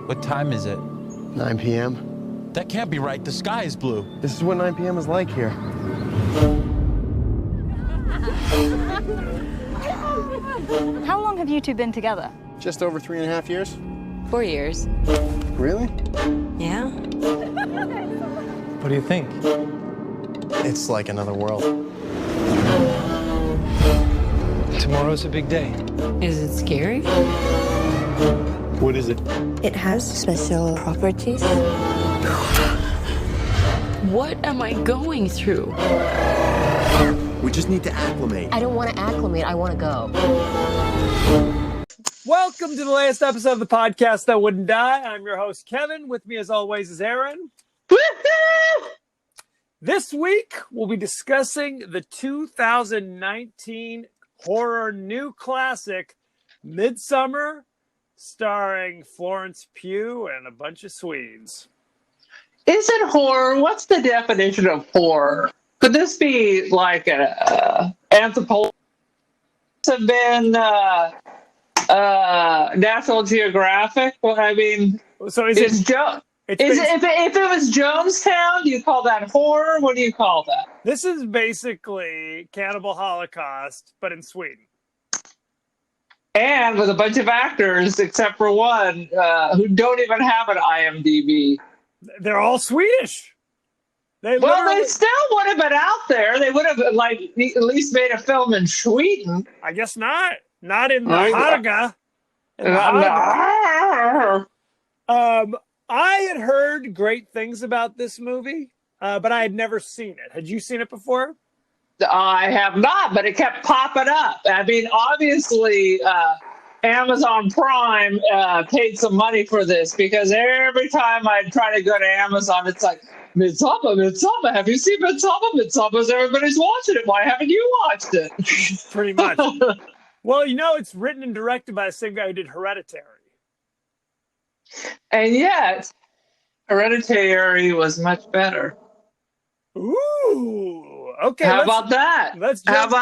What time is it? 9 p.m. That can't be right. The sky is blue. This is what 9 p.m. is like here. How long have you two been together? Just over 3.5 years. 4 years. Really? Yeah. What do you think? It's like another world. Tomorrow's a big day. Is it scary? What is it? It has special properties. What am I going through? We just need to acclimate. I don't want to acclimate. I want to go. Welcome to the latest episode of the podcast that wouldn't die. I'm your host, Kevin. With me, as always, is Aaron. Woo-hoo! This week, we'll be discussing the 2019 horror new classic, Midsommar, starring Florence Pugh and a bunch of Swedes. Is it horror? What's the definition of horror? Could this be like anthropologists have been National Geographic? Well, I mean, So if it was Jonestown, do you call that horror? What do you call that? This is basically Cannibal Holocaust, but in Sweden. And with a bunch of actors, except for one, who don't even have an IMDb. They're all Swedish. They still would have been out there. They would have at least made a film in Sweden. I guess not. Not in the Harga. I had heard great things about this movie, but I had never seen it. Had you seen it before? I have not, but it kept popping up. I mean, obviously, Amazon Prime paid some money for this because every time I try to go to Amazon, it's like, Midsommar. Have you seen Midsommar? Midsommar's everybody's watching it. Why haven't you watched it? Pretty much. Well, you know, it's written and directed by the same guy who did Hereditary. And yet, Hereditary was much better. Ooh, okay. How about that? Let's jump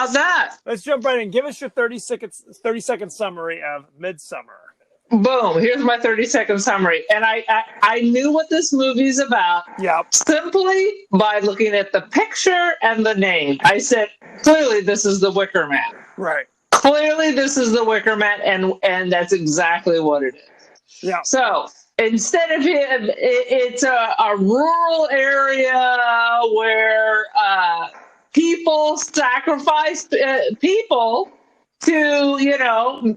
right in. Give us your 30-second summary of Midsommar. Boom. Here's my 30-second summary. And I knew what this movie's about simply by looking at the picture and the name. I said, clearly this is the Wicker Man. Right. Clearly this is the Wicker Man, and that's exactly what it is. Yeah. So instead of it's a rural area where people sacrifice people to,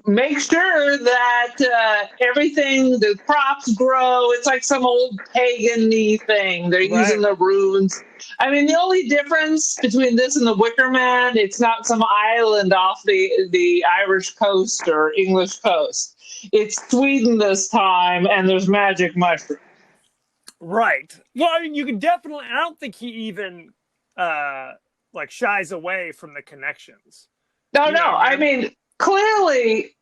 make sure that the crops grow. It's like some old pagan-y thing. They're using the runes. I mean, the only difference between this and the Wicker Man, it's not some island off the Irish coast or English coast. It's Sweden this time, and there's magic mushrooms. Right. Well, I mean, you can definitely, I don't think he even, shies away from the connections. No. I mean, clearly,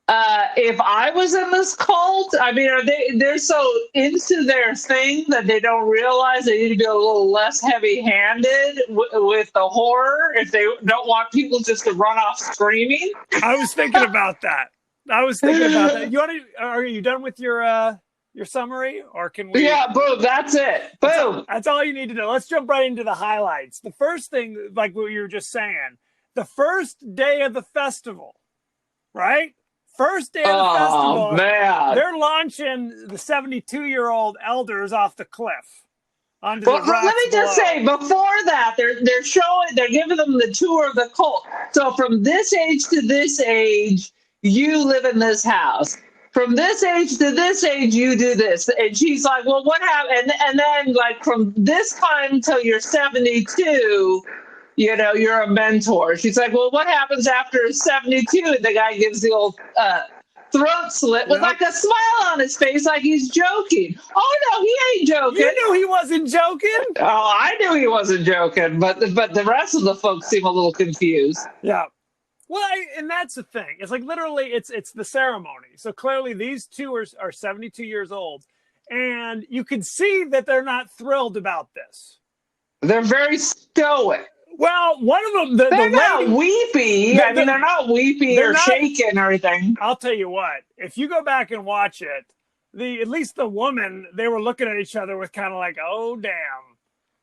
if I was in this cult, I mean, they're so into their thing that they don't realize they need to be a little less heavy-handed with the horror if they don't want people just to run off screaming. I was thinking about that. Are you done with your summary, or can we? Yeah, boom. That's it. Boom. That's all you need to know. Let's jump right into the highlights. The first thing, like what you were just saying, the first day of the festival, right? First day of the festival, man. They're launching the 72-year-old elders off the cliff. Let me just say, before that, they're giving them the tour of the cult. So from this age to this age, you live in this house. From this age to this age, you do this. And she's like, well, what happened? And then, like, from this time till you're 72, you're a mentor. She's like, well, what happens after 72? And the guy gives the old throat slit with like a smile on his face, like he's joking. Oh, no, he ain't joking. You knew he wasn't joking? Oh, I knew he wasn't joking, but the rest of the folks seem a little confused. Yeah. Well, and that's the thing. It's like literally it's the ceremony. So clearly these two are 72 years old. And you can see that they're not thrilled about this. They're very stoic. Well, one of them... They're not weepy. They're not weepy or shaking or anything. I'll tell you what. If you go back and watch it, at least the woman, they were looking at each other with kind of like, oh damn.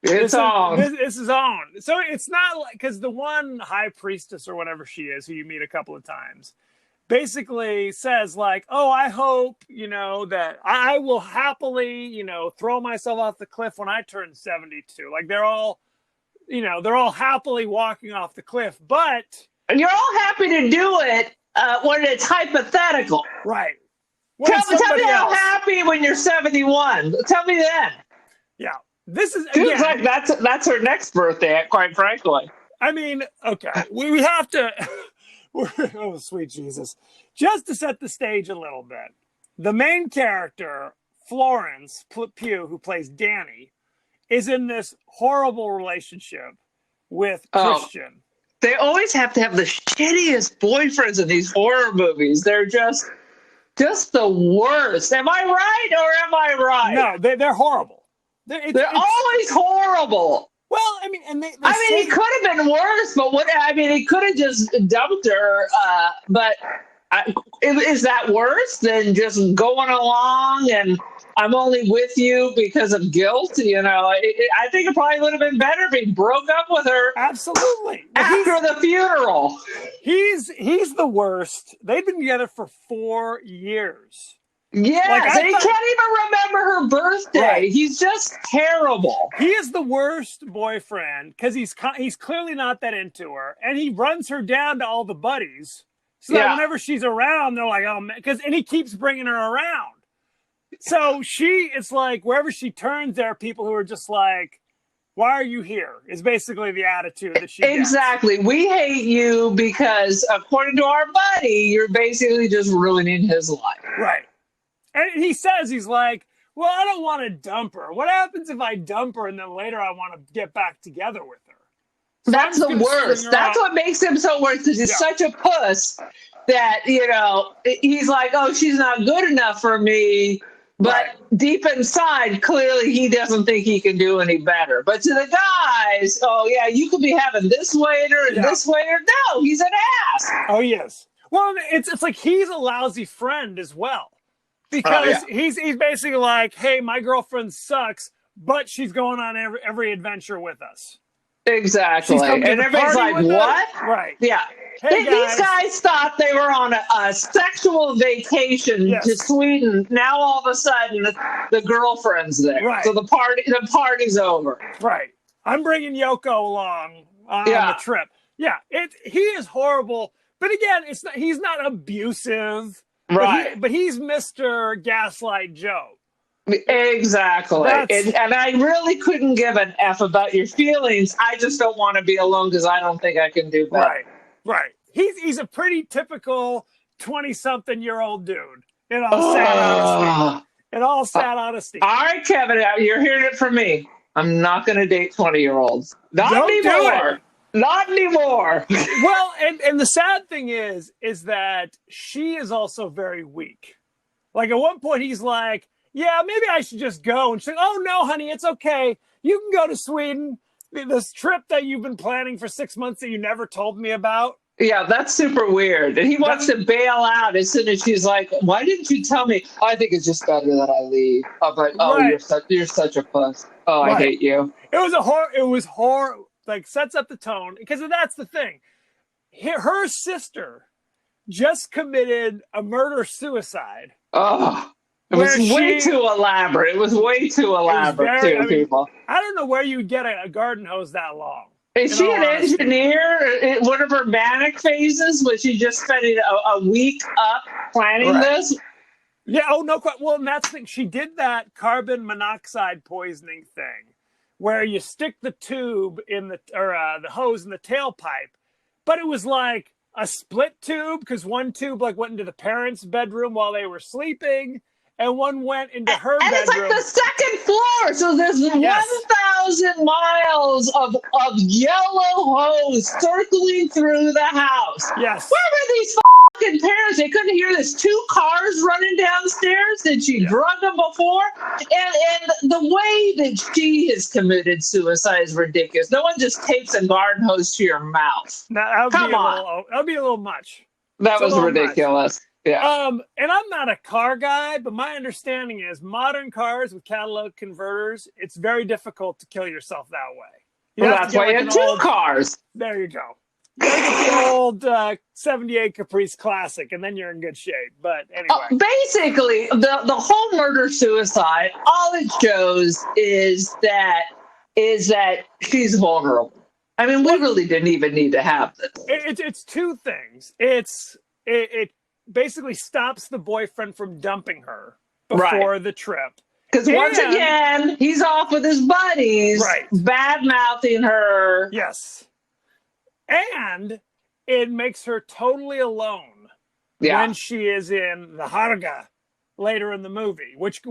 It's on. This is on. So it's not like, because the one high priestess or whatever she is, who you meet a couple of times, basically says like, oh, I hope, that I will happily, throw myself off the cliff when I turn 72. Like they're all happily walking off the cliff, but. And you're all happy to do it when it's hypothetical. Right. Tell me how happy when you're 71. Tell me then. Yeah. This is seems like that's her next birthday, quite frankly. I mean, okay, we have to. Oh, sweet Jesus! Just to set the stage a little bit, the main character Florence Pugh, who plays Danny, is in this horrible relationship with Christian. They always have to have the shittiest boyfriends in these horror movies. They're just the worst. Am I right or am I right? No, they're horrible. They're always horrible. Well, I mean, and he could have been worse, but he could have just dumped her. But is that worse than just going along and I'm only with you because of guilt? I think it probably would have been better if he broke up with her. Absolutely. After the funeral. He's the worst. They've been together for 4 years. Yes, and he can't even remember her birthday. Right. He's just terrible. He is the worst boyfriend because he's clearly not that into her, and he runs her down to all the buddies. So that whenever she's around, they're like, "Oh man," and he keeps bringing her around. So it's like wherever she turns, there are people who are just like, "Why are you here?" Is basically the attitude that she gets. Exactly. We hate you because, according to our buddy, you're basically just ruining his life. Right. And he says, he's like, well, I don't want to dump her. What happens if I dump her and then later I want to get back together with her? So that's the worst. That's what makes him so worse, because he's such a puss that, he's like, oh, she's not good enough for me. But deep inside, clearly he doesn't think he can do any better. But to the guys, oh, yeah, you could be having this waiter and this waiter. No, he's an ass. Oh, yes. Well, it's like he's a lousy friend as well. Because he's basically like, hey, my girlfriend sucks, but she's going on every adventure with us. Exactly. And everybody's like, what? Right. Yeah. Hey, these guys thought they were on a sexual vacation to Sweden. Now all of a sudden the girlfriend's there. Right. So the party's over. Right. I'm bringing Yoko along on the trip. Yeah. He is horrible. But again, he's not abusive. Right. But he's Mr. Gaslight Joe. Exactly. And I really couldn't give an F about your feelings. I just don't want to be alone because I don't think I can do better. Right. He's a pretty typical 20-something-year-old dude. In all sad honesty. All right, Kevin, you're hearing it from me. I'm not going to date 20-year-olds. Not anymore. Not anymore. Well, and the sad thing is that she is also very weak. Like at one point he's like, yeah, maybe I should just go. And she's like, oh no, honey, it's okay. You can go to Sweden. This trip that you've been planning for 6 months that you never told me about. Yeah, that's super weird. And he wants to bail out as soon as she's like, why didn't you tell me? I think it's just better that I leave. I'm like, oh, you're such a puss. Oh, I hate you. It was horror. Like sets up the tone because that's the thing. Her sister just committed a murder-suicide. Oh, it was way too elaborate. It was way too elaborate, people. I don't know where you'd get a garden hose that long. Is she an engineer? One of her manic phases was she just spent a week up planning this? Yeah. Oh no. Well, and that's the thing. She did that carbon monoxide poisoning thing, where you stick the tube in the hose in the tailpipe, but it was like a split tube because one tube went into the parents' bedroom while they were sleeping, and one went into her bedroom. And it's like the second floor, so there's 1,000 miles of yellow hose circling through the house. Yes. Where were these fucking parents? They couldn't hear this 2 cars running downstairs. Did she drug them before? And the way that she has committed suicide is ridiculous. No one just takes a garden hose to your mouth. That would be a little much. That was ridiculous. Yeah. And I'm not a car guy, but my understanding is modern cars with catalytic converters, it's very difficult to kill yourself that way. Well, that's why you have two cars. There you go. You gotta get the old 78 Caprice Classic, and then you're in good shape. But anyway. Basically, the whole murder-suicide, all it shows is that she's vulnerable. I mean, we really didn't even need to have this. It's two things. It basically stops the boyfriend from dumping her before the trip. Because once again, he's off with his buddies, bad-mouthing her. Yes. And it makes her totally alone when she is in the Harga later in the movie, which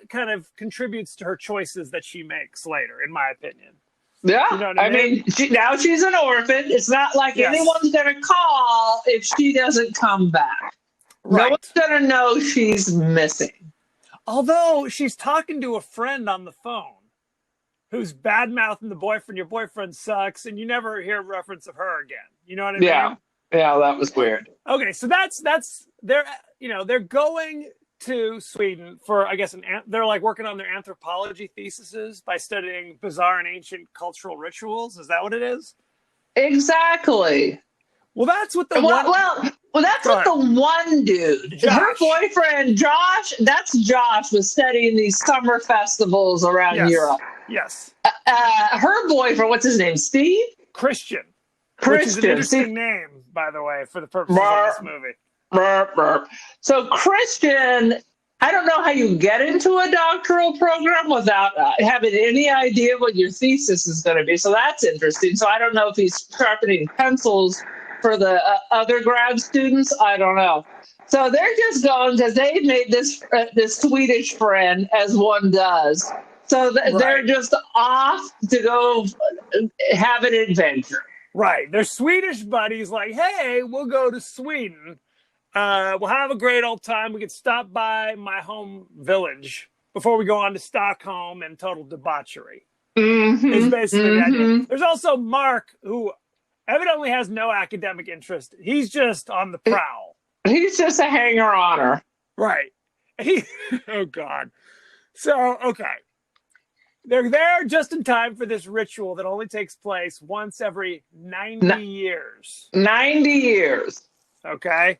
kind of contributes to her choices that she makes later, in my opinion. Yeah, you know what I mean? Now she's an orphan. It's not like anyone's going to call if she doesn't come back. No one's going to know she's missing. Although she's talking to a friend on the phone who's bad-mouthing the boyfriend. Your boyfriend sucks, and you never hear a reference of her again. You know what I mean? Yeah, that was weird. Okay, so that's they're going to Sweden for, I guess, they're like working on their anthropology theses by studying bizarre and ancient cultural rituals. Is that what it is? Exactly. Well, that's what the that's what the one dude, Josh. Her boyfriend Josh. That's Josh was studying these summer festivals around Europe. Yes. Her boyfriend, what's his name? Steve? Christian. Christian. Which is an interesting name, by the way, for the purposes of this movie. So Christian, I don't know how you get into a doctoral program without having any idea what your thesis is going to be. So that's interesting. So I don't know if he's sharpening pencils for the other grad students. I don't know. So they're just going because they made this Swedish friend, as one does. So they're just off to go have an adventure. Right. Their Swedish buddies like, hey, we'll go to Sweden. We'll have a great old time. We can stop by my home village before we go on to Stockholm and total debauchery. Is basically the idea. There's also Mark, who evidently has no academic interest. He's just on the prowl. He's just a hanger-oner. Right. Oh, God. So, okay. They're there just in time for this ritual that only takes place once every 90 years. 90 years. Okay.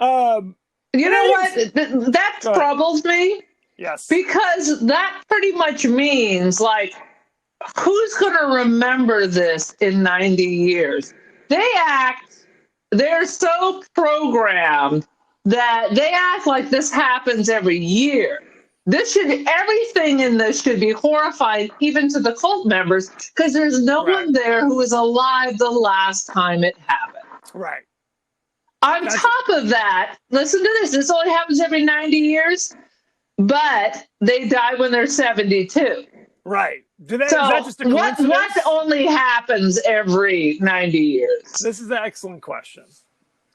You know what? That troubles me. Yes. Because that pretty much means, like, who's going to remember this in 90 years? They're so programmed that they act like this happens every year. Everything in this should be horrifying, even to the cult members, because there's no one there who was alive the last time it happened. Right. On top of that, listen to this. This only happens every 90 years, but they die when they're 72. Right. Is that just a coincidence? What only happens every 90 years? This is an excellent question.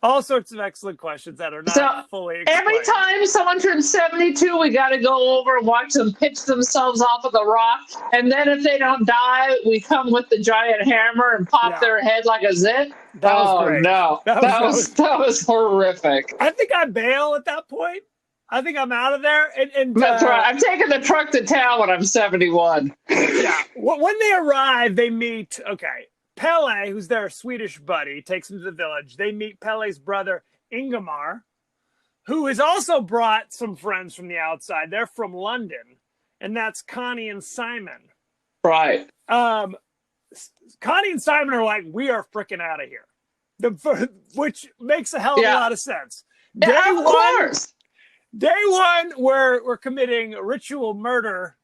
All sorts of excellent questions that are not fully explained. Every time someone turns 72, we got to go over and watch them pitch themselves off of the rock. And then if they don't die, we come with the giant hammer and pop their head like a zit. That was great. No. That was horrific. I think I bail at that point. I think I'm out of there. And that's right. I'm taking the truck to town when I'm 71. Yeah. When they arrive, they meet, Pelle, who's their Swedish buddy, takes them to the village. They meet Pelle's brother, Ingemar, who has also brought some friends from the outside. They're from London, and that's Connie and Simon. Right. Connie and Simon are like, we are freaking out of here, which makes a hell of a lot of sense. Yeah, of course. Day one, we're committing ritual murder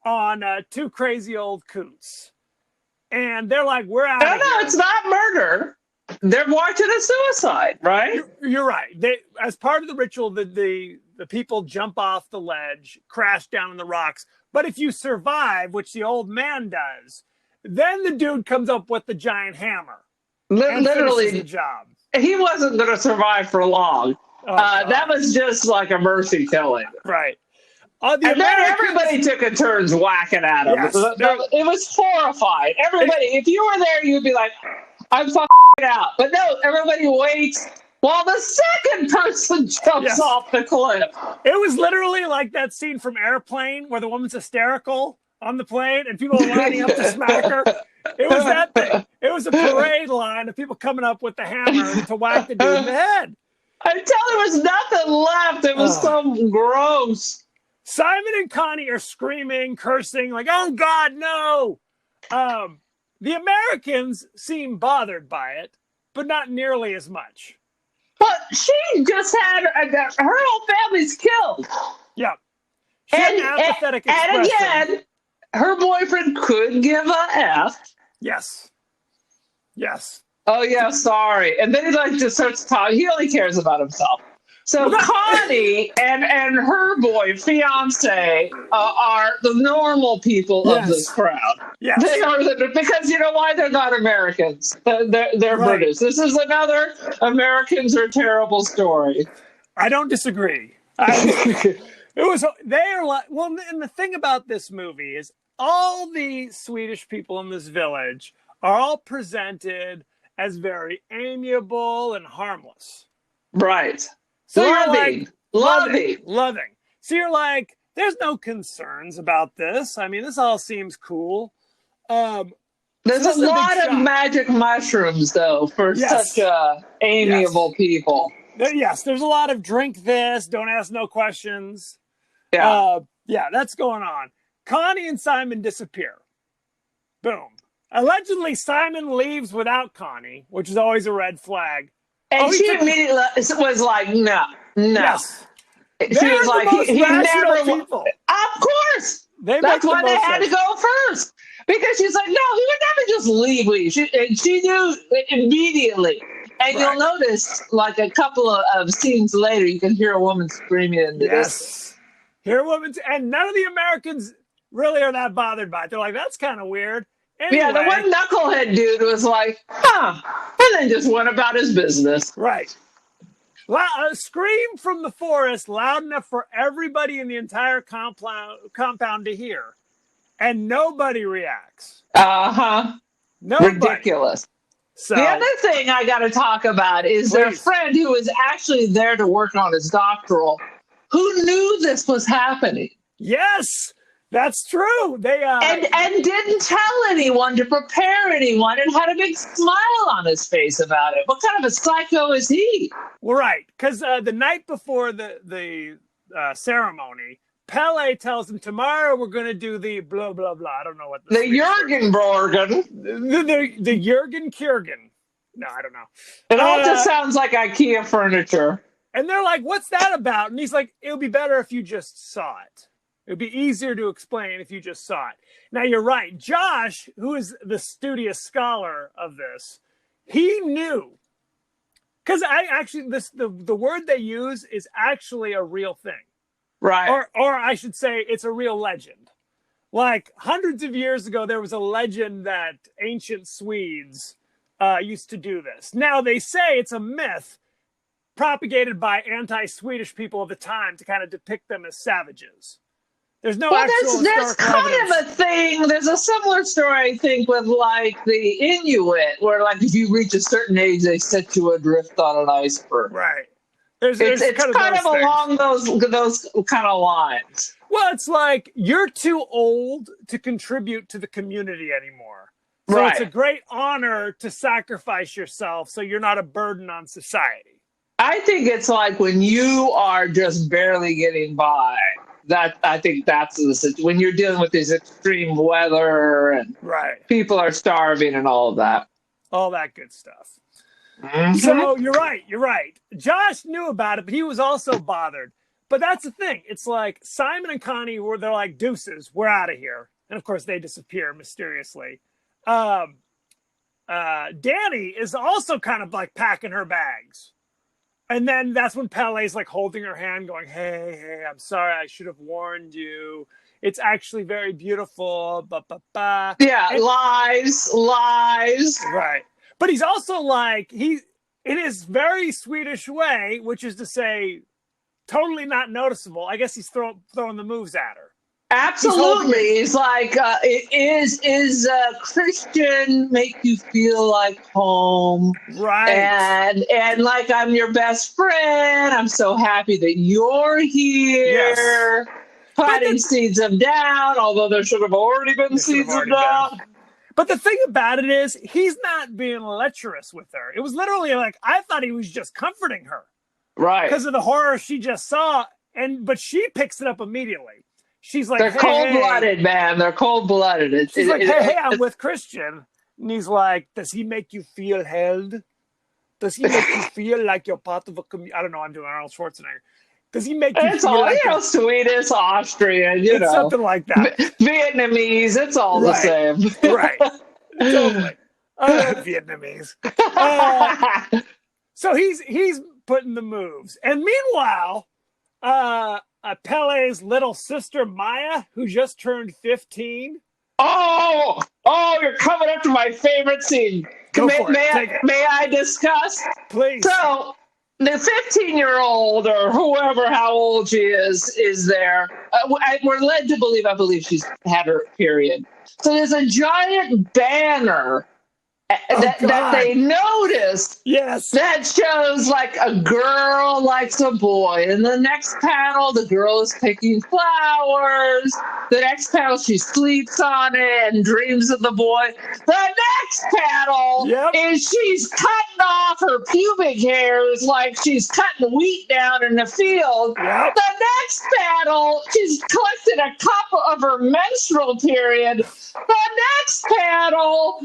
on two crazy old coots. And they're like, we're out of here. No, it's not murder. They're watching a suicide, right? You're right. As part of the ritual, the people jump off the ledge, crash down in the rocks. But if you survive, which the old man does, then the dude comes up with the giant hammer. Literally, the job. He wasn't going to survive for long. That was just like a mercy killing. Right. And then everybody took a turns whacking at him. Yes, it was horrifying. Everybody, if you were there, you'd be like, I'm fucking out. But no, everybody waits while the second person jumps off the cliff. It was literally like that scene from Airplane where the woman's hysterical on the plane and people are lining up to smack her. It was that thing. It was a parade line of people coming up with the hammer to whack the dude in the head. Until there was nothing left. It was so gross. Simon and Connie are screaming, cursing, like, oh, God, no. The Americans seem bothered by it, but not nearly as much. But she just had her whole family's killed. Yeah. She had an apathetic expression. And again, her boyfriend could give a F. Yes. Yes. Oh, yeah, sorry. And then he just starts talking. He only cares about himself. So Connie and her fiance are the normal people of this crowd. Yes. They are because you know why? They're not Americans. They're British. This is another Americans are terrible story. I don't disagree. And the thing about this movie is all the Swedish people in this village are all presented as very amiable and harmless. Right. So loving. So you're like, there's no concerns about this. I mean, this all seems cool. There's a lot of magic mushrooms, though, for such amiable people. Yes, there's a lot of drink this, don't ask no questions. Yeah. That's going on. Connie and Simon disappear. Boom. Allegedly, Simon leaves without Connie, which is always a red flag. And she immediately was like, no. Yes. She was like, he never. People. Of course. That's why they had to go first. Because she's like, no, he would never just leave. She knew immediately. And you'll notice, like a couple of scenes later, you can hear a woman screaming in the distance. Hear a woman, and none of the Americans really are that bothered by it. They're like, that's kind of weird. Anyway, yeah, the one knucklehead dude was like, and then just went about his business. Right. A scream from the forest loud enough for everybody in the entire compound to hear. And nobody reacts. Uh-huh. Nobody. Ridiculous. So, the other thing I got to talk about is their friend who was actually there to work on his doctoral, who knew this was happening. Yes. That's true. They and didn't tell anyone to prepare anyone and had a big smile on his face about it. What kind of a psycho is he? Well, right, because the night before the ceremony, Pele tells him tomorrow we're going to do the blah blah blah. I don't know what the Jurgen Borgen, the Jurgen Kjurgen. No, I don't know. It all just sounds like IKEA furniture. And they're like, "What's that about?" And he's like, "It would be better if you just saw it." It would be easier to explain if you just saw it. Now, you're right. Josh, who is the studious scholar of this, he knew. Because the word they use is actually a real thing. Right. Or I should say it's a real legend. Like hundreds of years ago, there was a legend that ancient Swedes used to do this. Now, they say it's a myth propagated by anti-Swedish people of the time to kind of depict them as savages. There's no actual there's kind evidence. Of a thing. There's a similar story, I think, with like the Inuit, where like if you reach a certain age, they set you adrift on an iceberg. Right. It's kind of along those kind of lines. Well, it's like you're too old to contribute to the community anymore. So It's a great honor to sacrifice yourself so you're not a burden on society. I think it's like when you are just barely getting by. I think that's the situation. When you're dealing with this extreme weather and people are starving and all of that. All that good stuff. Mm-hmm. So you're right. Josh knew about it, but he was also bothered. But that's the thing. It's like Simon and Connie they're like, deuces, we're out of here. And of course they disappear mysteriously. Danny is also kind of like packing her bags. And then that's when Pele's like holding her hand going, hey, I'm sorry. I should have warned you. It's actually very beautiful. Yeah, lies. Right. But he's also like, in his very Swedish way, which is to say, totally not noticeable. I guess he's throwing the moves at her. Absolutely. He's like, is Christian make you feel like home? Right. And like I'm your best friend. I'm so happy that you're here. Yes. Planting seeds of doubt, although there should have already been seeds of doubt. But the thing about it is, he's not being lecherous with her. It was literally like, I thought he was just comforting her. Right. Because of the horror she just saw. But she picks it up immediately. She's like, they're cold-blooded, man. They're cold-blooded. She's like, hey, I'm with Christian. And he's like, does he make you feel held? Does he make you feel like you're part of a community? I don't know. I'm doing Arnold Schwarzenegger. Does he make you feel like Swedish, Austrian, you know. Something like that. Vietnamese, it's all the same. Right. Totally. I love Vietnamese. So he's putting the moves. And meanwhile, Pele's little sister, Maya, who just turned 15. Oh, you're coming up to my favorite scene. May I discuss? Please. So, the 15-year-old or whoever, how old she is there. We're led to believe, I believe she's had her period. So there's a giant banner that they noticed that shows like a girl likes a boy. In the next panel, the girl is picking flowers. The next panel, she sleeps on it and dreams of the boy. The next panel is she's cutting off her pubic hairs like she's cutting wheat down in the field. The next panel, she's collected a cup of her menstrual period. The next panel,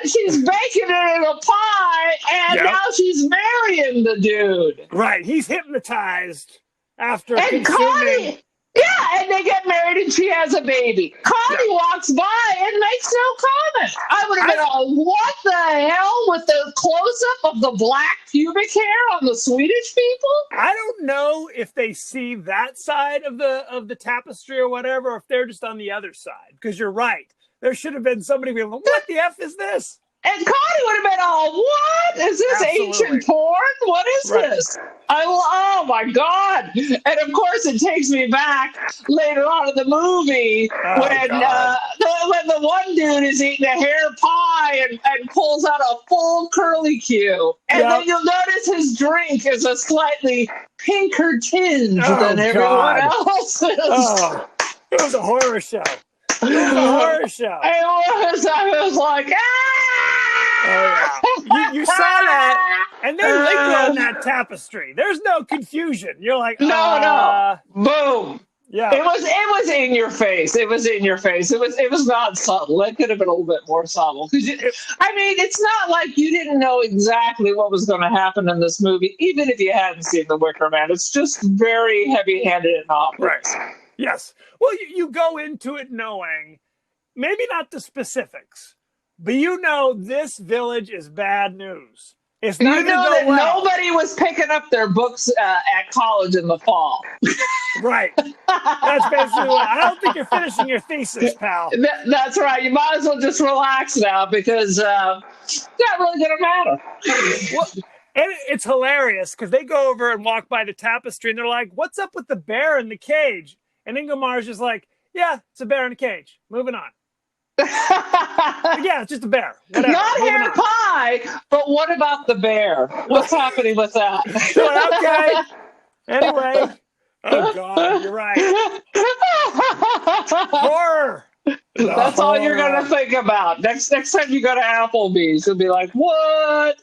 she's baking it in a pie, and now she's marrying the dude. Right, he's hypnotized after and Connie, and they get married, and she has a baby. Connie walks by and makes no comment. I would have been what the hell with the close-up of the black pubic hair on the Swedish people? I don't know if they see that side of the tapestry or whatever, or if they're just on the other side. Because you're right. There should have been somebody being like, what the F is this? And Connie would have been all, what? Is this ancient porn? What is this? Oh my God. And of course it takes me back later on in the movie when the one dude is eating a hair pie and pulls out a full curly Q. And then you'll notice his drink is a slightly pinker tinge than everyone else's. It was a horror show. It was a horror show. I was like, you saw that, and then later on that tapestry, there's no confusion. You're like, no, boom. Yeah, it was in your face. It was in your face. It was not subtle. It could have been a little bit more subtle. I mean, it's not like you didn't know exactly what was going to happen in this movie, even if you hadn't seen The Wicker Man. It's just very heavy-handed and obvious. Right. Yes. Well, you go into it knowing, maybe not the specifics, but you know this village is bad news. It's not going to go that well. Nobody was picking up their books at college in the fall. Right. That's basically what. I don't think you're finishing your thesis, pal. That's right. You might as well just relax now because it's not really going to matter. Well, and it's hilarious because they go over and walk by the tapestry and they're like, what's up with the bear in the cage? And Ingemar's just like, yeah, it's a bear in a cage. Moving on. Yeah, it's just a bear. Whatever. Not hair pie, but what about the bear? What's happening with that? Okay. Anyway. Oh, God, you're right. Horror. That's all you're going to think about. Next time you go to Applebee's, you'll be like, what?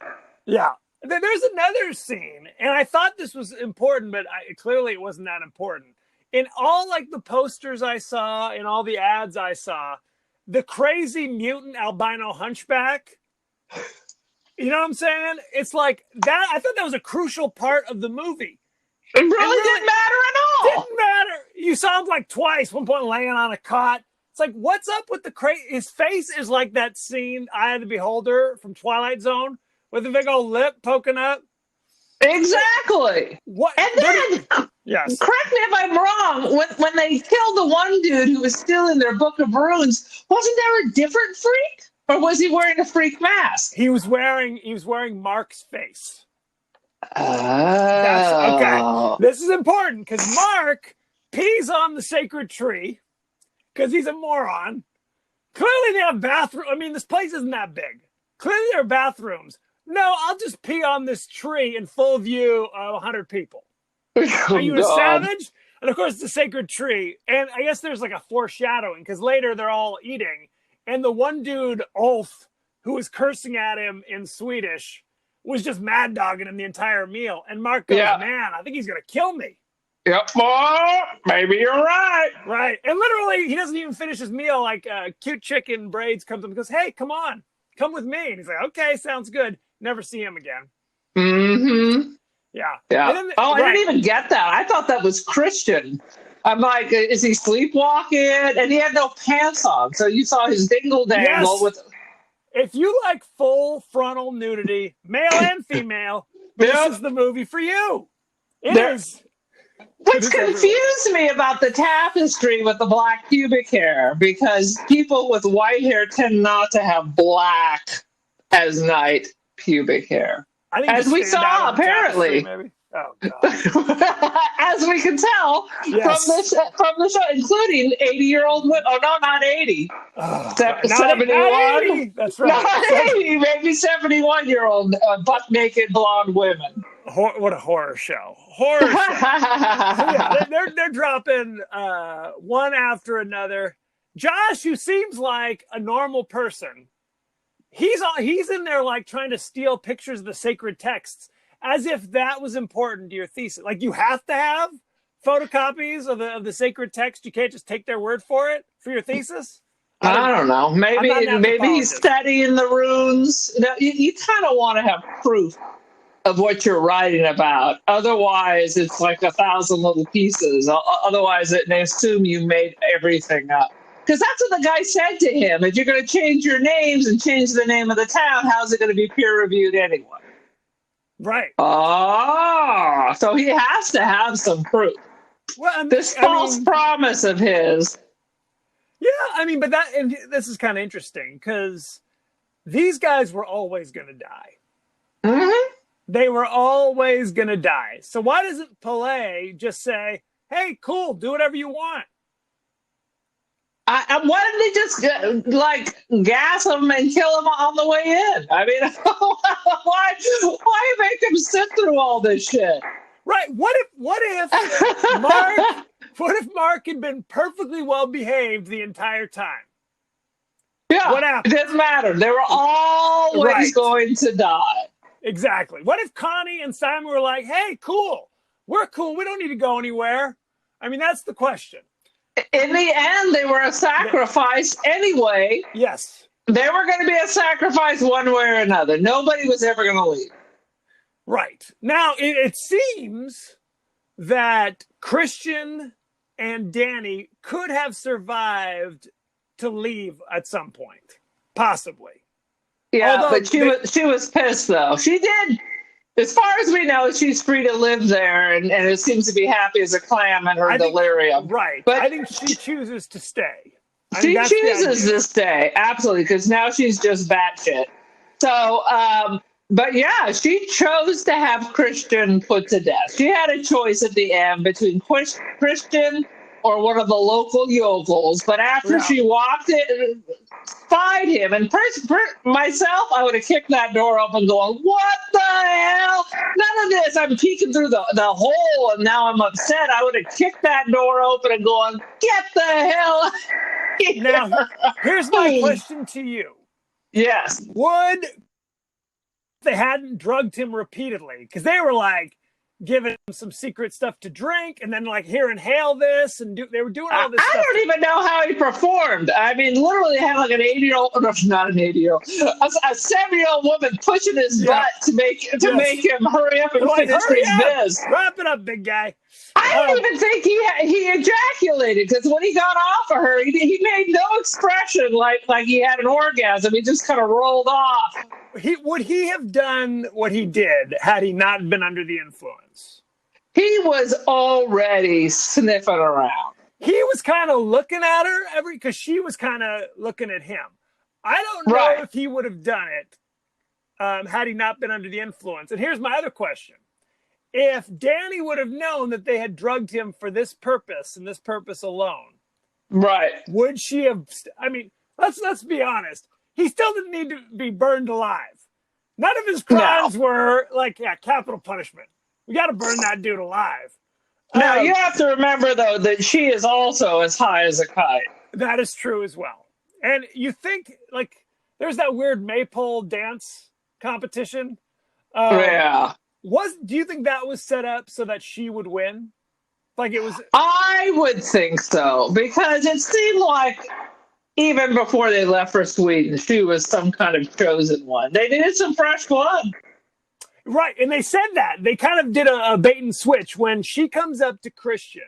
Yeah. There's another scene, and I thought this was important, but clearly it wasn't that important. In all like the posters I saw, in all the ads I saw, the crazy mutant albino hunchback, you know what I'm saying? It's like that. I thought that was a crucial part of the movie. It really didn't matter at all. Didn't matter. You saw him like twice, one point laying on a cot. It's like, what's up with the his face is like that scene, Eye of the Beholder from Twilight Zone, with the big old lip poking up. Exactly. What? And then, yes. Correct me if I'm wrong. When they killed the one dude who was still in their Book of Runes, wasn't there a different freak, or was he wearing a freak mask? He was wearing Mark's face. Oh. Okay. This is important because Mark pees on the sacred tree. because he's a moron. Clearly they have bathroom. I mean, this place isn't that big. Clearly there are bathrooms. No, I'll just pee on this tree in full view of 100 people. Are you a savage? And of course, it's a sacred tree. And I guess there's like a foreshadowing because later they're all eating. And the one dude, Ulf, who was cursing at him in Swedish, was just mad dogging him the entire meal. And Mark goes, man, I think he's going to kill me. Yep. Oh, maybe you're right. Right. And literally, he doesn't even finish his meal. Like, cute chick in braids comes up and goes, hey, come on. Come with me. And he's like, okay, sounds good. Never see him again. Mm-hmm. Yeah. Yeah. Then, I didn't even get that. I thought that was Christian. I'm like, is he sleepwalking? And he had no pants on. So you saw his dingle dangle with. If you like full frontal nudity, male and female, this is the movie for you. It is. Which confused me about the tapestry with the black pubic hair, because people with white hair tend not to have black as night pubic hair. I think as we saw, apparently. Oh, God. As we can tell from the show, including 80-year-old women. Oh, no, not 80. 71. Not 80. That's right. Not 80, maybe 71-year-old butt-naked blonde women. What a horror show. Horror show. So they're dropping one after another. Josh, who seems like a normal person, he's in there like trying to steal pictures of the sacred texts, as if that was important to your thesis. Like, you have to have photocopies of the sacred text. You can't just take their word for it for your thesis. I don't know. Maybe he's studying the runes. You kind of want to have proof of what you're writing about. Otherwise, it's like 1,000 little pieces. Otherwise, they assume you made everything up. Because that's what the guy said to him. If you're going to change your names and change the name of the town, how's it going to be peer-reviewed anyway? Right. Oh, so he has to have some proof. Well, this false promise of his. Yeah, I mean, but this is kind of interesting because these guys were always going to die. Mm-hmm. They were always going to die. So why doesn't Pelé just say, hey, cool, do whatever you want? Why didn't they just gas him and kill him on the way in? I mean, why make him sit through all this shit? Right. What if Mark had been perfectly well behaved the entire time? Yeah. What happened? It doesn't matter. They were always going to die. Exactly. What if Connie and Simon were like, hey, cool. We're cool. We don't need to go anywhere. I mean, that's the question. In the end, they were a sacrifice anyway. Yes. They were going to be a sacrifice one way or another. Nobody was ever going to leave. Right. Now, it seems that Christian and Danny could have survived to leave at some point. Possibly. Yeah, but she was pissed, though. She did. As far as we know, she's free to live there, and it seems to be happy as a clam in her delirium. Right. But I think she chooses to stay. She chooses to stay, absolutely, because now she's just batshit. So, but yeah, she chose to have Christian put to death. She had a choice at the end between Christian or one of the local yokels, but after she walked it, spied him, and myself, I would have kicked that door open going, what the hell? None of this. I'm peeking through the hole, and now I'm upset. I would have kicked that door open and going, get the hell here. Now, here's my question to you. Yes. Would they hadn't drugged him repeatedly? Because they were like, giving him some secret stuff to drink, and then like, here, inhale this, and they were doing all this stuff. I don't even know how he performed. I mean, literally had like an 80-year-old, not an 80-year-old, a 70-year-old woman pushing his butt to make him hurry up and finish his biz. Wrap it up, big guy. I don't even think he ejaculated, because when he got off of her, he made no expression like he had an orgasm. He just kind of rolled off. Would he have done what he did had he not been under the influence? He was already sniffing around. He was kind of looking at her because she was kind of looking at him. I don't know if he would have done it had he not been under the influence. And here's my other question. If Danny would have known that they had drugged him for this purpose and this purpose alone, Right. Would she have? I mean, let's be honest. He still didn't need to be burned alive. None of his crimes were like, capital punishment. We got to burn that dude alive. Now, you have to remember, though, that she is also as high as a kite. That is true as well. And you think, like, there's that weird maypole dance competition. Yeah. Do you think that was set up so that she would win? Like it was. I would think so, because it seemed like even before they left for Sweden, she was some kind of chosen one. They needed some fresh blood. Right, and they said that. They kind of did a bait and switch when she comes up to Christian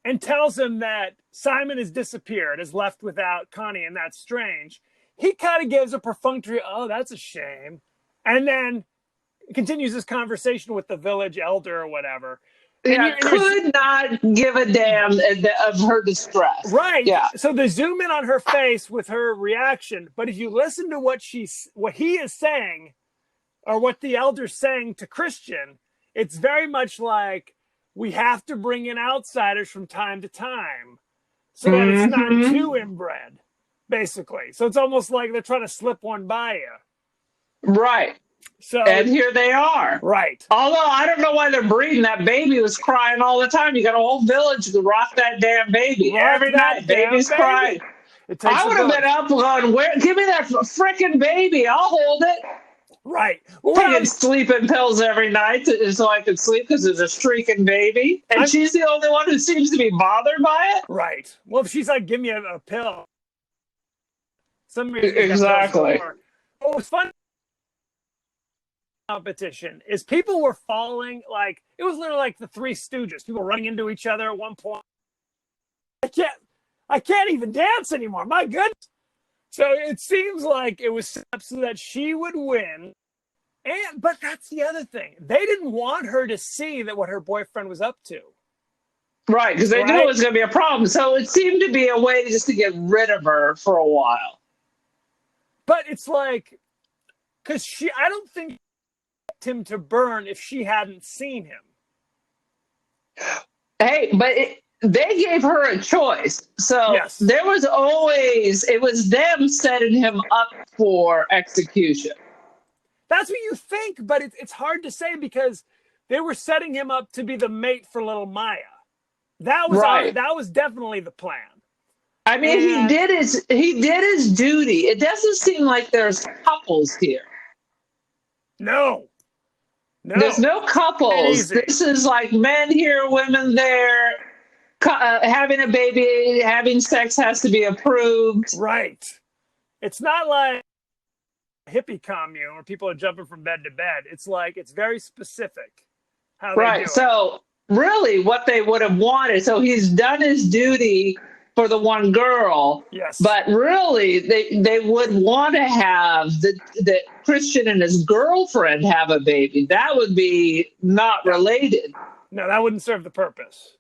and tells him that Simon has disappeared, is left without Connie, and that's strange. He kind of gives a perfunctory, oh, that's a shame. And then continues this conversation with the village elder or whatever. Yeah, could not give a damn of her distress. Right. Yeah. So they zoom in on her face with her reaction. But if you listen to what he is saying, or what the elder's saying to Christian, it's very much like, we have to bring in outsiders from time to time so that it's not too inbred, basically. So it's almost like they're trying to slip one by you. Right. So, and here they are. Right. Although I don't know why they're breeding. That baby was crying all the time. You got a whole village to rock that damn baby. Every night, baby's crying. I would have been up going, give me that freaking baby. I'll hold it. Right. Taking sleeping pills every night so I could sleep because there's a streaking baby. And she's the only one who seems to be bothered by it? Right. Well, if she's like, give me a pill. Exactly. What was fun competition is people were falling, like, it was literally like the Three Stooges. People running into each other at one point. I can't even dance anymore. My goodness. So it seems like it was set up so that she would win. But that's the other thing. They didn't want her to see that what her boyfriend was up to. Right, because they knew it was going to be a problem. So it seemed to be a way just to get rid of her for a while. But it's like, because I don't think she liked him to burn if she hadn't seen him. Hey, but they gave her a choice. So there was always, it was them setting him up for execution. That's what you think, but it's hard to say because they were setting him up to be the mate for little Maya. That was definitely the plan. I mean, he did his duty. It doesn't seem like there's couples here. No. There's no couples. This is like men here, women there. Having a baby, having sex has to be approved. Right. It's not like a hippie commune where people are jumping from bed to bed. It's like, it's very specific how they do it. So really what they would have wanted, so he's done his duty for the one girl. Yes. But really they would want to have the Christian and his girlfriend have a baby. That would be not related. No, that wouldn't serve the purpose.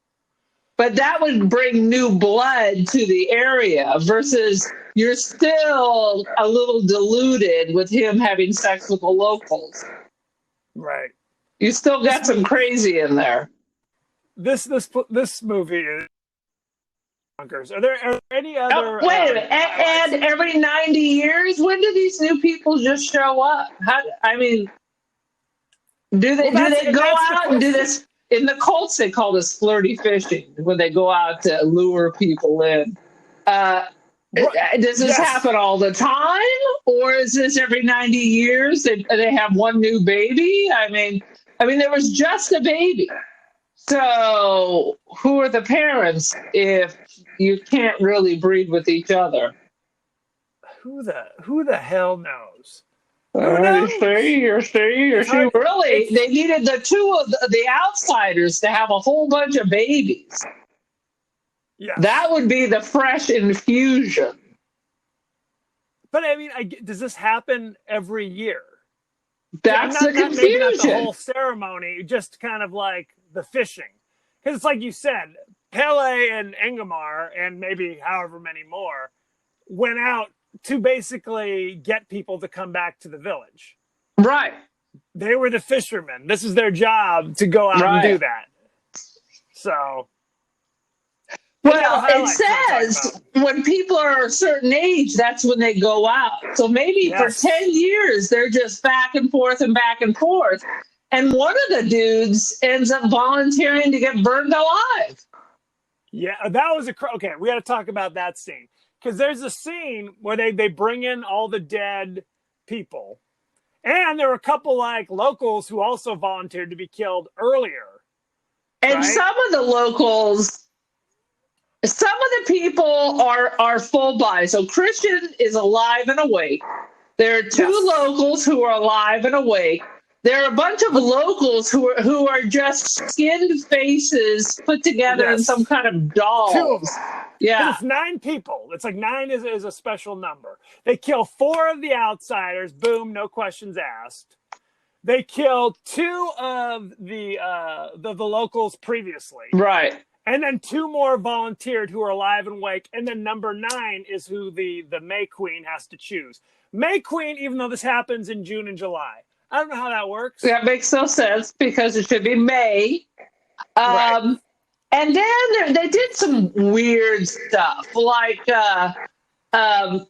But that would bring new blood to the area versus you're still a little diluted with him having sex with the locals. Right. You still got some crazy in there. This movie is bonkers. Are there any other? Wait a minute. And every 90 years, when do these new people just show up? Do they go out and do this? In the cults, they call this flirty fishing, when they go out to lure people in. Does this happen all the time? Or is this every 90 years they have one new baby? I mean, there was just a baby. So who are the parents if you can't really breed with each other? Who the hell knows? You're really, they needed the two of the outsiders to have a whole bunch of babies. Yeah, that would be the fresh infusion. But I mean, does this happen every year? That's the confusion. Maybe not the whole ceremony, just kind of like the fishing, because it's like you said, Pele and Engelmar and maybe however many more went out to basically get people to come back to the village. Right. They were the fishermen. This is their job to go out and do that. So. Any other Well, it highlights you wanna talk says when people are a certain age, that's when they go out. So maybe Yes. for 10 years, they're just back and forth and back and forth. And one of the dudes ends up volunteering to get burned alive. Yeah, that was okay. We got to talk about that scene because there's a scene where they bring in all the dead people, and there were a couple like locals who also volunteered to be killed earlier. And Right? some of the locals, some of the people are full body. So Christian is alive and awake. There are two Yes. locals who are alive and awake. There are a bunch of locals who are just skinned faces put together in Yes. some kind of dolls. Two of them. Yeah. It's 9 people. It's like 9 is a special number. They kill 4 of the outsiders. Boom, no questions asked. They killed 2 of the locals previously. Right. And then 2 more volunteered who are alive and awake. And then number 9 is who the May Queen has to choose. May Queen, even though this happens in June and July. I don't know how that works. That makes no sense because it should be May. Right. And then they did some weird stuff, like the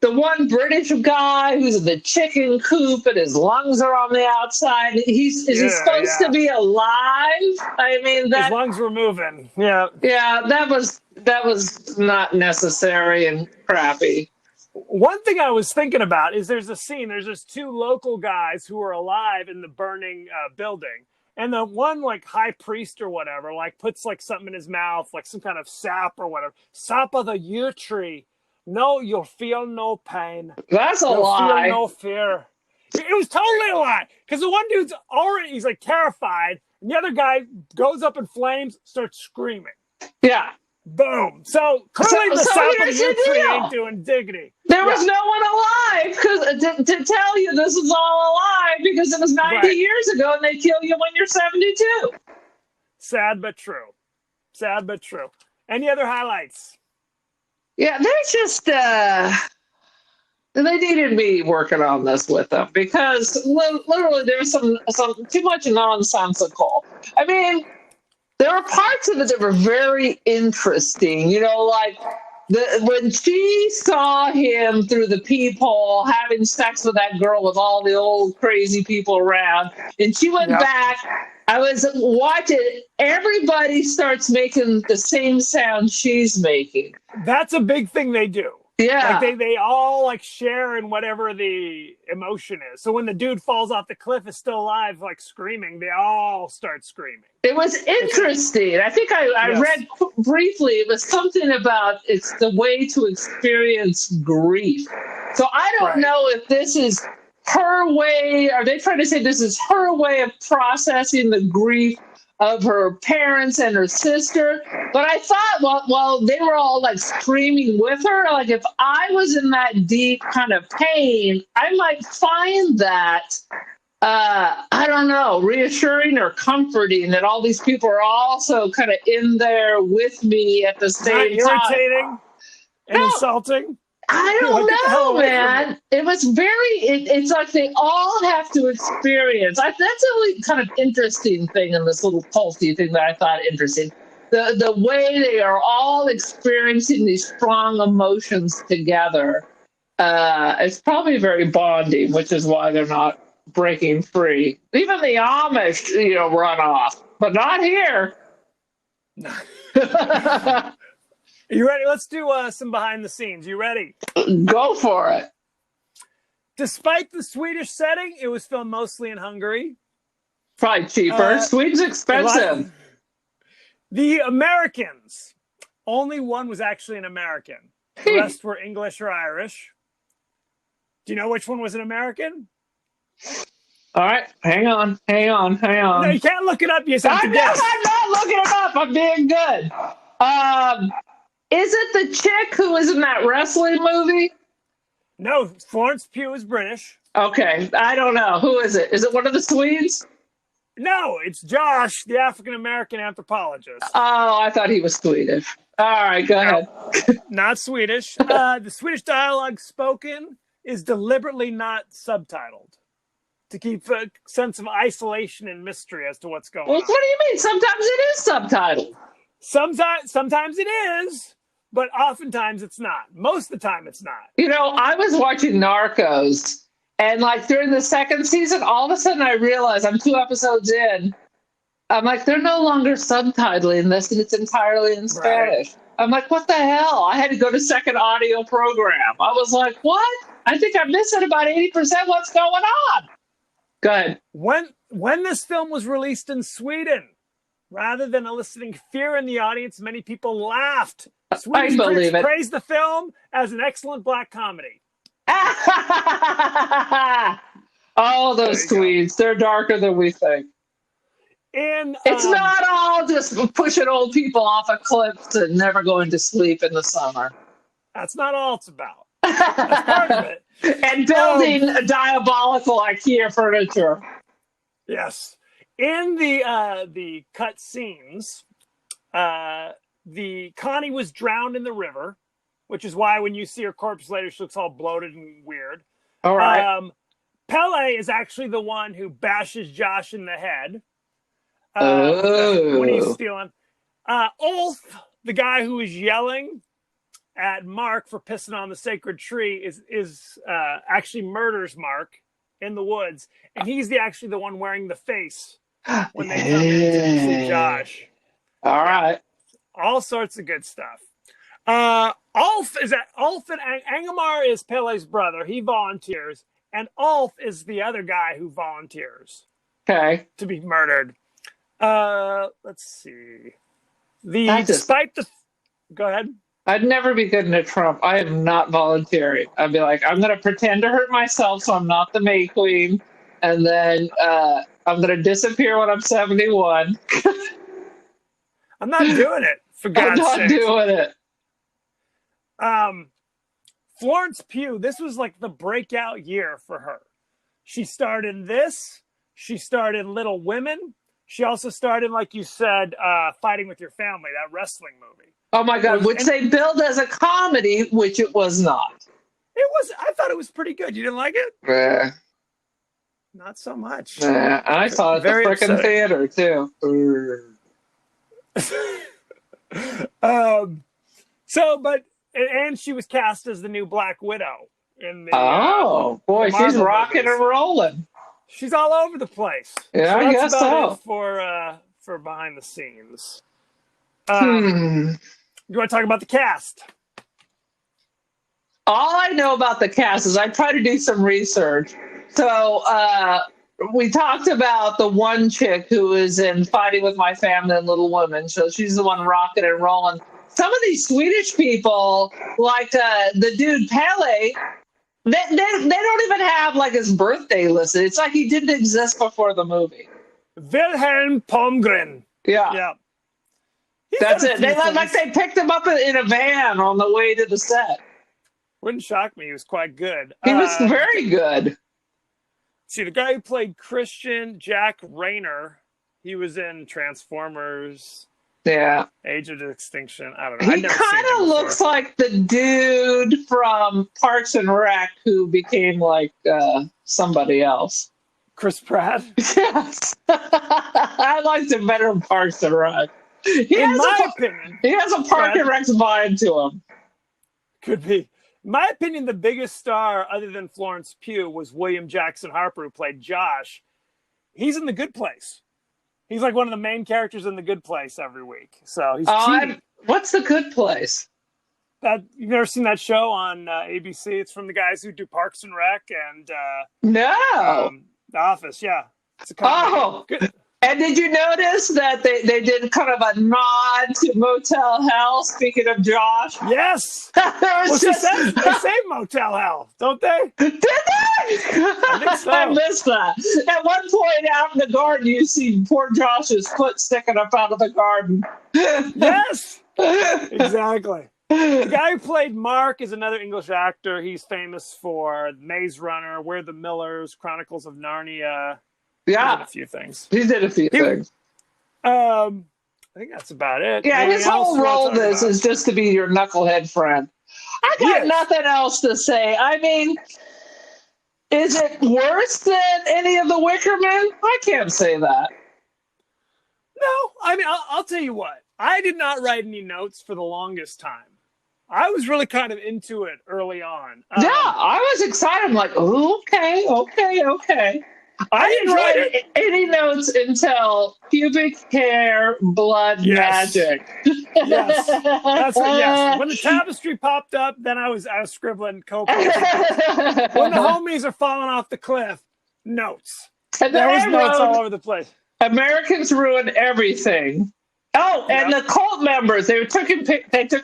one British guy who's in the chicken coop and his lungs are on the outside. Is he supposed to be alive? I mean, his lungs were moving. Yeah. Yeah, that was not necessary and crappy. One thing I was thinking about is there's a scene. There's just 2 local guys who are alive in the burning building, and the one like high priest or whatever like puts like something in his mouth, like some kind of sap or whatever, sap of the yew tree. No, you'll feel no pain. That's a You'll lie. feel no fear. It was totally a lie because the one dude's already he's like terrified, and the other guy goes up in flames, starts screaming. Yeah. Boom. So clearly the So sap of the here's the yew tree deal. ain't doing diggity. There was no one alive to tell you this was all alive because it was 90 years ago and they kill you when you're 72. Sad but true. Sad but true. Any other highlights? Yeah, there's just they needed me working on this with them because literally there's some too much nonsensical. I mean, there were parts of it that were very interesting. You know, like when she saw him through the peephole having sex with that girl with all the old crazy people around, and she went back. I was watching. Everybody starts making the same sound she's making. That's a big thing they do. Yeah. Like they all like share in whatever the emotion is. So when the dude falls off the cliff is still alive, like screaming, they all start screaming. It was interesting. I think I read briefly. It was something about it's the way to experience grief. So I don't know if this is her way. Are they trying to say this is her way of processing the grief of her parents and her sister? But I thought, well, they were all like screaming with her. Like if I was in that deep kind of pain, I might find that, I don't know, reassuring or comforting that all these people are also kind of in there with me at the same time. Irritating and insulting. I don't know, man. It was it's like they all have to experience. That's a really kind of interesting thing in this little culty thing that I thought interesting. The way they are all experiencing these strong emotions together. It's probably very bonding, which is why they're not breaking free. Even the Amish, run off, but not here. You ready? Let's do some behind the scenes. You ready? Go for it. Despite the Swedish setting, it was filmed mostly in Hungary. Probably cheaper. Sweden's expensive. The Americans, only one was actually an American. The rest were English or Irish. Do you know which one was an American? All right, hang on. No, you can't look it up. You just have to guess. I'm not looking it up. I'm being good. Is it the chick who was in that wrestling movie? No, Florence Pugh is British. Okay, I don't know. Who is it? Is it one of the Swedes? No, it's Josh, the African-American anthropologist. Oh, I thought he was Swedish. All right, go ahead. Not Swedish. The Swedish dialogue spoken is deliberately not subtitled to keep a sense of isolation and mystery as to what's going on. Well, what do you mean? Sometimes it is subtitled. Sometimes it is, but oftentimes it's not. Most of the time it's not. You know, I was watching Narcos, and like during the second season, all of a sudden I realized I'm 2 episodes in. I'm like, they're no longer subtitling this, and it's entirely in Spanish. I'm like, what the hell? I had to go to second audio program. I was like, what? I think I'm missing about 80%. What's going on? Go ahead. When this film was released in Sweden, rather than eliciting fear in the audience, many people laughed. Swedish critics praised the film as an excellent black comedy. Oh, those Swedes. They're darker than we think. It's not all just pushing old people off of cliffs and never going to sleep in the summer. That's not all it's about. That's part of it. And building diabolical IKEA furniture. Yes. In the cut scenes, the Connie was drowned in the river, which is why when you see her corpse later, she looks all bloated and weird. All right. Pele is actually the one who bashes Josh in the head. When he's stealing. Ulf, the guy who is yelling at Mark for pissing on the sacred tree, is actually murders Mark in the woods, and he's actually the one wearing the face when they come in to see Josh. All right. All sorts of good stuff. Ulf and Angemar is Pele's brother. He volunteers, and Ulf is the other guy who volunteers. Okay. To be murdered. Let's see. Go ahead. I'd never be good in a Trump. I am not volunteering. I'd be like, I'm going to pretend to hurt myself so I'm not the May Queen. And then I'm going to disappear when I'm 71. I'm not doing it, for God's sake. I'm not doing it. Florence Pugh, this was like the breakout year for her. She starred in this. She starred in Little Women. She also starred in, like you said, Fighting with Your Family, that wrestling movie. Oh, my God, which they billed as a comedy, which it was not. I thought it was pretty good. You didn't like it? Not so much. I saw it at the frickin' theater, too. And she was cast as the new Black Widow. Boy, she's rocking and rolling. She's all over the place. Yeah, I guess so. For behind the scenes. You want to talk about the cast? All I know about the cast is I try to do some research. So we talked about the one chick who is in Fighting with My Family and Little Women. So she's the one rocking and rolling. Some of these Swedish people, like the dude Pele, they don't even have like his birthday listed. It's like he didn't exist before the movie. Wilhelm Palmgren. Yeah. That's it. They picked him up in a van on the way to the set. Wouldn't shock me. He was quite good. He was very good. See, the guy who played Christian, Jack Rayner, he was in Transformers. Yeah. Age of Extinction. I don't know. He kind of looks like the dude from Parks and Rec who became like somebody else. Chris Pratt? Yes. I liked him better in Parks and Rec. In my opinion. He has a Park and Rec vibe to him. Could be. In my opinion, the biggest star other than Florence Pugh was William Jackson Harper, who played Josh. He's in The Good Place. He's like one of the main characters in The Good Place every week. So he's cheating. What's The Good Place? You've never seen that show on ABC? It's from the guys who do Parks and Rec and No. The Office. Yeah, it's a comedy. Good. And did you notice that they did kind of a nod to Motel Hell? Speaking of Josh, yes. They say Motel Hell, don't they? Did they? I think so. I missed that. At one point out in the garden, you see poor Josh's foot sticking up out of the garden. Yes, exactly. The guy who played Mark is another English actor. He's famous for Maze Runner, We're the Millers, Chronicles of Narnia. Yeah. He did a few things. He did a few things. I think that's about it. Yeah, his whole role is just to be your knucklehead friend. I got nothing else to say. I mean, is it worse than any of the Wicker Men? I can't say that. No, I mean, I'll tell you what. I did not write any notes for the longest time. I was really kind of into it early on. Yeah, I was excited. I'm like, okay. I didn't write any notes until pubic hair, blood magic. Yes, that's what. Yes, when the tapestry popped up, then I was scribbling copious. When the homies are falling off the cliff, notes. And there was notes all over the place. Americans ruin everything. Oh, and the cult members, they took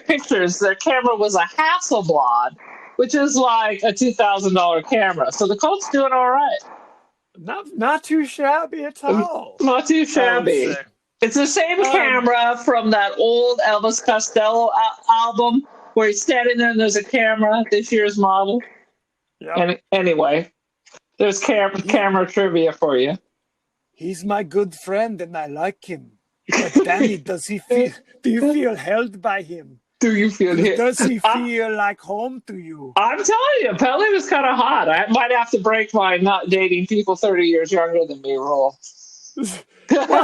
pictures. Their camera was a Hasselblad, which is like a $2,000 camera. So the cult's doing all right. Not too shabby at all. Not too shabby. It's the same camera from that old Elvis Costello album where he's standing there and there's a camera, this year's model. Yep. And anyway, there's camera trivia for you. He's my good friend and I like him. But Danny, do you feel held by him? Do you feel him? Does he feel like home to you? I'm telling you, Pelly was kind of hot. I might have to break my not dating people 30 years younger than me rule. Well,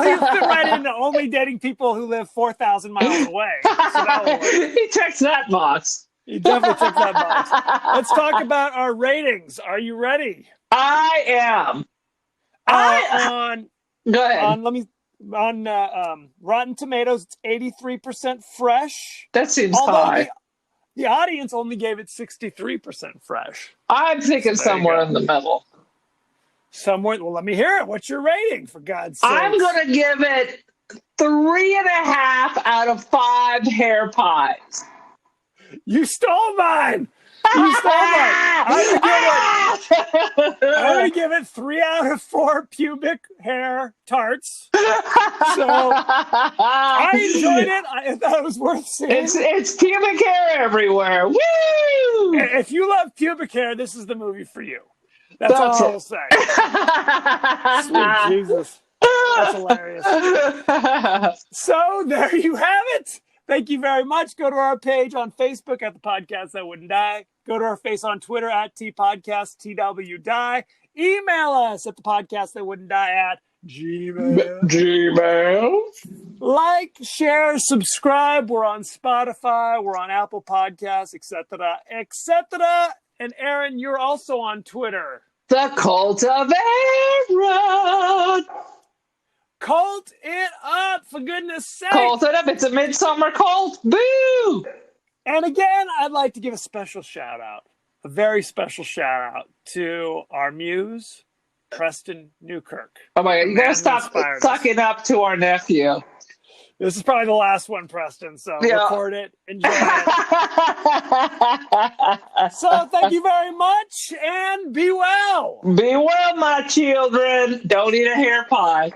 he fit right into only dating people who live 4,000 miles away. So he checks that box. He definitely checks that box. Let's talk about our ratings. Are you ready? I am. Go ahead. On Rotten Tomatoes, it's 83% fresh. That seems high. The audience only gave it 63% fresh. I'm thinking somewhere in the middle. Somewhere. Well, let me hear it. What's your rating, for God's sake? I'm going to give it 3.5 out of 5 hair pies. You stole mine. You stole mine. I'm going to give it 3 out of 4 pubic hair tarts. So I enjoyed it. I thought it was worth seeing. It's pubic hair everywhere. Woo! If you love pubic hair, this is the movie for you. That's all I'll say. Sweet Jesus. That's hilarious. So there you have it. Thank you very much. Go to our page on Facebook at The Podcast That Wouldn't Die. Go to our face on Twitter at TPodcast, TWDie. Email us at thepodcastthatwouldn't.die at Gmail. Like, share, subscribe. We're on Spotify. We're on Apple Podcasts, etc., etc. And Aaron, you're also on Twitter. The Cult of Aaron. Cult it up, for goodness sake. Cult it up. It's a Midsommar cult. Boo! And again, I'd like to give a special shout out, a very special shout out to our muse, Preston Newkirk. Oh my God, you gotta stop sucking up to our nephew. This is probably the last one, Preston, so record it, enjoy it. So thank you very much, and be well. Be well, my children. Don't eat a hair pie.